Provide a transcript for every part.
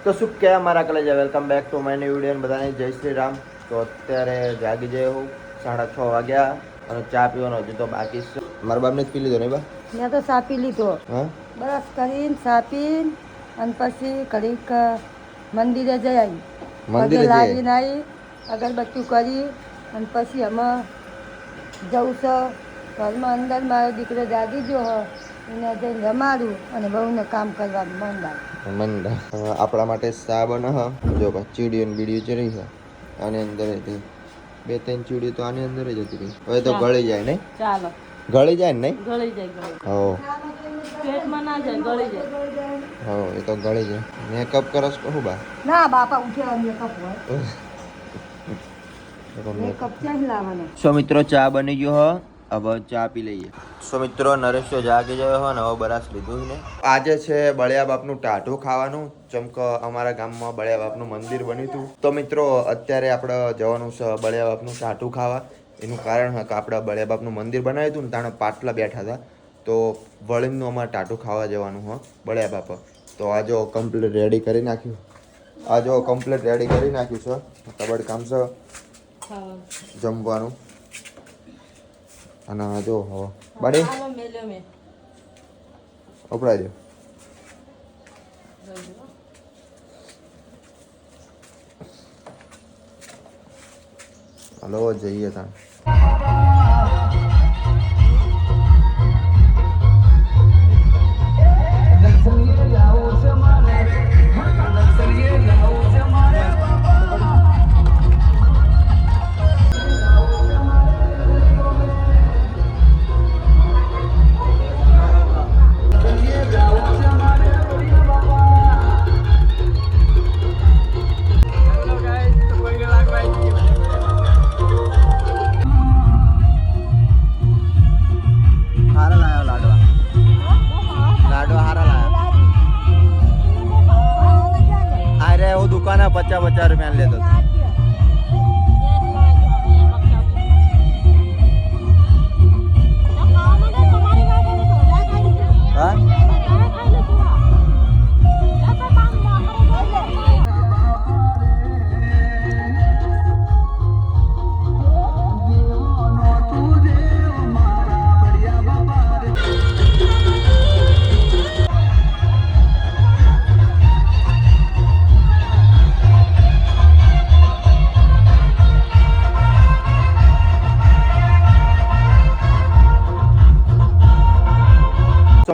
તો શું કે મારા કલેજા welcome back to my new video. બધાને જય શ્રી રામ. તો અત્યારે જાગી જાય હું 6:30 વાગ્યા અને ચા પીવાનો હજુ તો બાકી છે. મારા બાપને જ પી લીધો ને બા? મેં તો ચા પી લીધો. હા બરસ કરીને ચા પીને અને પછી ઘડીક મંદિરે જઈ આવી. મંદિરે પગે જઈ લાગીને આવી, અગરબત્તી કરી અને પછી અમે જવું છે ઘરમાં અંદર. મારો દીકરો જાગી ગયો એને જઈને રમાડું અને બહુને કામ કરવાનું મંડાય. આપણા માટે ચા બને હ. જો બા ચીડીઓ ને બીડીઓ ચડી છે આની અંદર હતી. 2-3 ચીડીઓ તો આની અંદર જ હતી. હવે તો ગળી જાય નહીં? ચાલો ગળી જાય ને નહીં? ગળી જાય. હો પેટમાં ના જાય, ગળી જાય. હો એ તો ગળી જાય. મેકઅપ કરસ કહું બા? ના બાપા ઉઠ્યા મેકઅપ હોય. મેકઅપ ક્યાં લાવવાનો? સો મિત્રો ચા બની ગયો હ. હવે ચા પી લઈએ. સો મિત્રો નરેશ તો જાગી ગયો હો ને હવે બરાસ લીધું ને. આજે છે બળિયા બાપનું ટાઢું ખાવાનું. ચમક અમારા ગામમાં બળિયા બાપનું મંદિર બન્યું હતું. તો મિત્રો અત્યારે આપણે જવાનું છે બળિયા બાપનું ટાઢું ખાવા. એનું કારણ કે આપણે બળિયા બાપનું મંદિર બનાવ્યું હતું ને તાણે પાટલા બેઠા હતા. તો વળીનું અમારે ટાઢું ખાવા જવાનું હો બળિયા બાપા. તો આ જો કમ્પ્લીટ રેડી કરી નાખ્યું. આ જો કમ્પ્લીટ રેડી કરી નાખ્યું છે. કબડ કામ છે જમવાનું. અને જો હવે બડે ઉપડાઈ દો. હલો જઈએ ત્યાં. દુકાને 50 રૂપિયા લેતો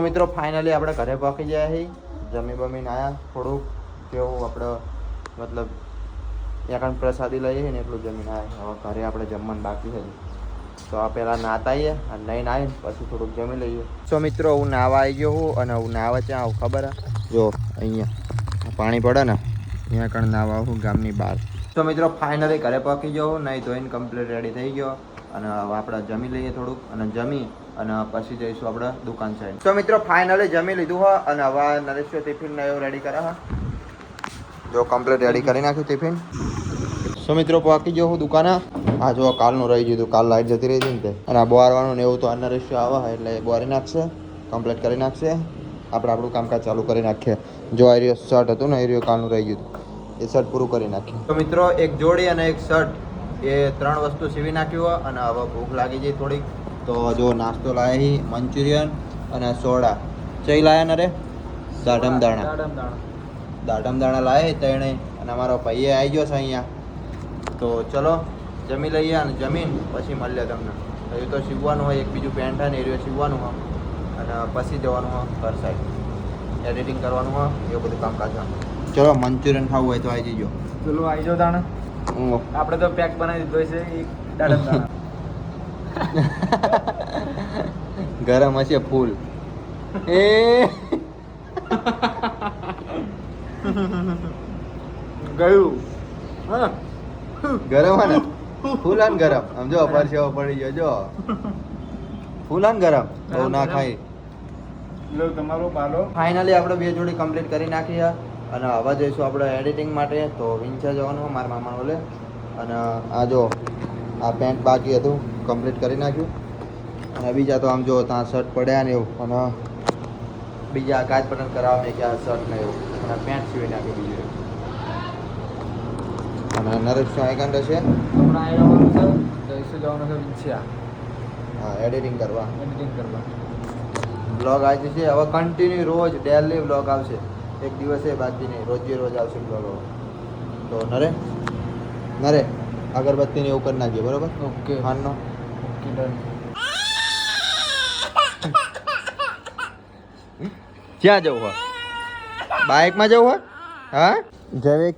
મિત્રો. ફાઇનલી આપણે ઘરે પહોંચી ગયા છીએ. જમી બમીને આવ્યા. થોડુંક જેવું આપણે મતલબ ત્યાં પ્રસાદી લઈએ ને એટલું જમીને આવ્યા. હવે ઘરે આપણે જમવાનું બાકી છે. તો આ પહેલાં નાતા આવીએ અને લઈને આવીને પછી થોડુંક જમી લઈએ. સો મિત્રો હું નાવા આવી ગયો હું. અને હું નાવા ત્યાં આવું ખબર હે? જો અહીંયા પાણી પડે ને અહીંયા કણ નાવા આવું ગામની બહાર. તો મિત્રો ફાઇનલી ઘરે પહોંચી ગયો હું. નહીં ધોઈને કમ્પ્લીટ રેડી થઈ ગયો. અને હવે આપણે જમી લઈએ થોડુંક અને જમી અને પછી જઈશું આપણે દુકાન સાઈડ. તો મિત્રો ફાઇનલી જમી લીધું હોય અને હવે નરેશ ટિફિન ને એવું રેડી કરે હા. જો કમ્પ્લીટ રેડી કરી નાખ્યું ટિફિન. સો મિત્રો પહોંચી ગયો હું દુકાને. હા જો કાલનું રહી ગયું હતું. કાલ લાઈટ જતી રહી હતી ને તે. અને આ બોરવાનું ને એવું તો આ નરેશ આવે એટલે બોરી નાખશે, કમ્પ્લીટ કરી નાખશે. આપણે આપણું કામકાજ ચાલુ કરી નાખીએ. જો આ રહ્યો શર્ટ હતું ને એ રહ્યો કાલનું રહી ગયું હતું. એ શર્ટ પૂરું કરી નાખ્યું. તો મિત્રો એક જોડી અને એક શર્ટ એ 3 વસ્તુ સીવી નાખ્યું અને હવે ભૂખ લાગી જાય થોડીક. તો જો નાસ્તો લાવી મંચુરિયન અને સોડા. ચઈ લાયા ને રે? દાડમ દાણા લાવે તેણે. અને અમારો ભાઈએ આવી ગયો છે અહીંયા. તો ચલો જમી લઈએ અને જમીન પછી મળીએ તમને. હજુ તો સીવવાનું હોય, એક બીજું પેન્ટ હોય ને એ રહ્યો સીવવાનું હોય અને પછી જવાનું હોય ઘર સાઈડ એડિટિંગ કરવાનું હોય એવું બધું કામકાજ હોય. ચલો મંચુરિયન ખાવું હોય તો આવી જજો. ચલો આવી જાઓ તાણે. આપણે તો પેક બનાવી દીધો છે એક દાડમ દાણા. ગરમ હશે ફૂલ. એ ગયું હા ગરમ હે ને? ફૂલ આન ગરમ. સમજો પરસેવો પડી ગયો જો. ફૂલ આન ગરમ બહુ ના ખાઈ. લો તમારો પાલો. ફાઇનલી આપણે 2 જોડી કમ્પ્લીટ કરી નાખી અને હવે જઈશું આપણે એડિટિંગ માટે. તો વિંછા જવાનું મારા મામા ઓલે. અને આ જો આ પેન્ટ બાકી હતું કમ્પ્લીટ કરી નાખ્યું. અને બીજા તો આમ જો ત્યાં શર્ટ પડ્યા ને એવું. અને બીજા કાચ બટન કરાવવા મેં કે આ શર્ટ ને એવું અને પેન્ટ સીવી નાખ્યું બીજું. અને નરેશ સાયકાંડ છે હમણાં અહીં આવવાનું છે જઈશું જવાનું છે વિંછિયા હા એડિટિંગ કરવા એડિટિંગ કરવા. બ્લોગ આજે છે હવે કન્ટિન્યુ રોજ ડેલી બ્લોગ આવશે એક દિવસે બાકી નહીં રોજે રોજ આવશે બ્લોગ હવે તો નરે અગરબત્તીને એવું કરી નાખીએ બરોબર ઓકે હાનનો ઓકે ડન. ક્યાં જવું હોય બાઇકમાં જવું હોય હા જૈવિક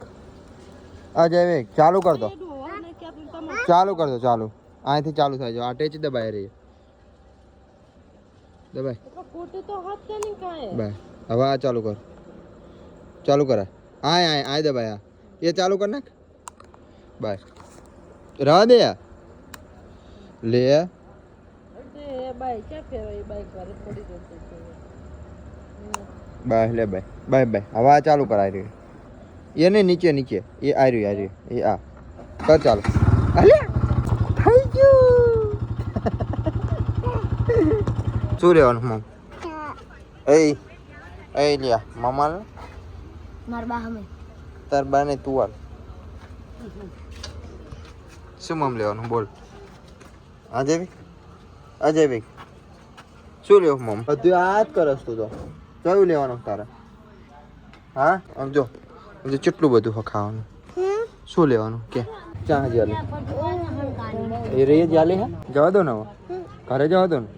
જૈવિક ચાલુ કર દો ચાલુ કર દો ચાલુ અહીંથી ચાલુ થાય છે આ ટેચ દબાઈ રહી દબાઈ બાય હવે આ ચાલુ કર ચાલુ કરાય આ દબાય એ ચાલુ કર નાખ બાય રવા દે લે બાય લે બાય બાય બાય હવે આ ચાલુ કરાય રહ્યું એ નહીં નીચે નીચે એ આ રહ્યું એ આ કર ચાલુ અલે થઈ ગયું શું લેવાનું મમ એ લ્યા મમ્મા માર બા હમે તાર બાને તું હાલ શું મમ લેવાનું બોલ અજયભાઈ શું લેવું મમ બધું આ જ કરસ તું તો કયું લેવાનું તારે હા આમ જો કેટલું બધું ખાવાનું શું લેવાનું કે ક્યાં હજી એ રહી જાલી હે જવા દો ને હવે ઘરે જવા દો ને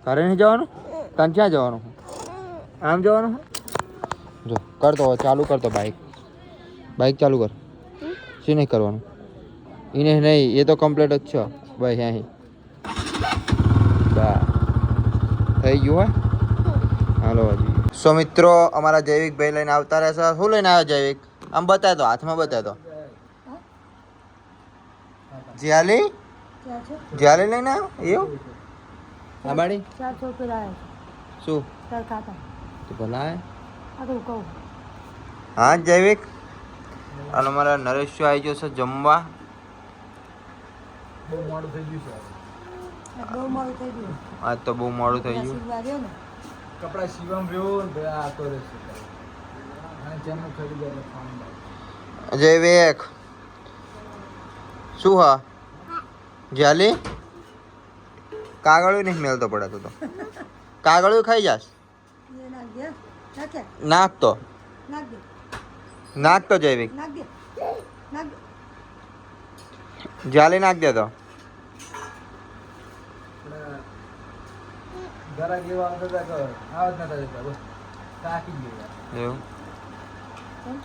ઘરે નહીં જવાનું તને ક્યાં જવાનું આમ જવાનું જો કરતો હવે ચાલુ કરતો બાઇક ચાલુ કર શું નહીં કરવાનું એને નહીં એ તો કમ્પ્લીટ જ છે ભાઈ અહીં બા થઈ ગયું હોય હાલો હજી સો મિત્રો અમારા જૈવિકભાઈ લઈને આવતા રહેશે શું લઈને આવ્યો જૈવિક આમ બતાય તો હાથમાં બતાય તો જ્યાલી જ્યાલી લઈને આવ્યો એવું હા બાડી 400 રૂપિયા શું તાર ખાતા તો ભલા આ તો કહું હા જૈવિક અને અમારા નરેશ આવી ગયો છે જમવા બહુ મોડું થઈ ગયું છે. બહુ મોડું થઈ ગયું આજ તો બહુ મોડું થઈ ગયું આશીર્વાદ રહ્યો ને કપડા સીવમ રહ્યો ને ભાઈ આ તો રહેશે અને જેમનું ખરીદ એટલે ફોન જૈવિક શું હા જ્યાલી કાગળિયું નહીં મેલતો પડે તો કાગળિયું ખાઈ જાસ એ નાખ દે નાખે નાખ તો નાખ દે નાખ તો જૈવિક નાખ દે નાખ દે જાલી નાખ દે તો ઘરા જેવા આવતા હતા કે આવા જ નતા જતા બસ થાકી ગયા એવું કેમ?